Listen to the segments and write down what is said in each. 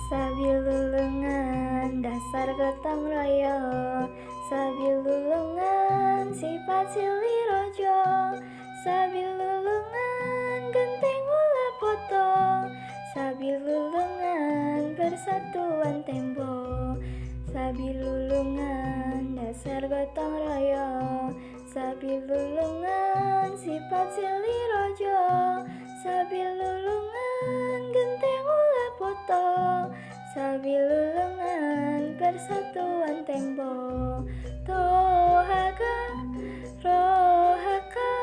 Sabilulungan dasar gotong royong, sabilulungan sifat silih rojo, sabilulungan genteng ulah potong, sabilulungan persatuan tembok, sabilulungan dasar gotong royong, sabilulungan sifat silih rojo, sabilulungan genteng ulah potong, sabilulungan persatuan tembok. Tohaka, rohaka,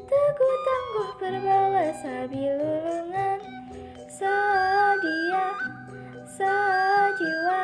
teguh tangguh berbawa sabilulungan, sadia, sajiwa,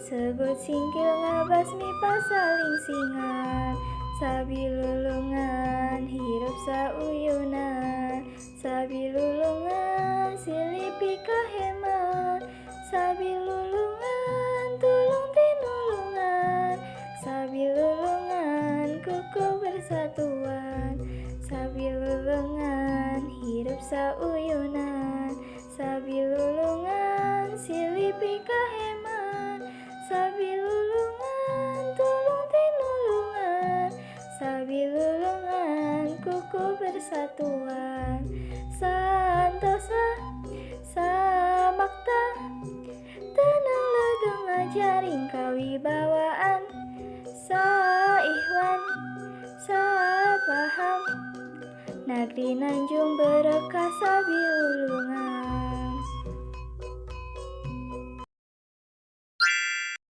sebut singkil ngabas mipa saling singan, sabilulungan hirup sauyunan, sabilulungan silipi kaheman, sabilulungan tulung tinulungan, sabilulungan kuku bersatuan, sabilulungan hirup sauyunan, sabilulungan silipi kaheman, sabilulungan tulung tinulungan, sabilulungan kuku bersatuan, santosa samakta tenang legeng ajaring kawibawaan, saikhwan sapaham negeri Nanjung berkah sabil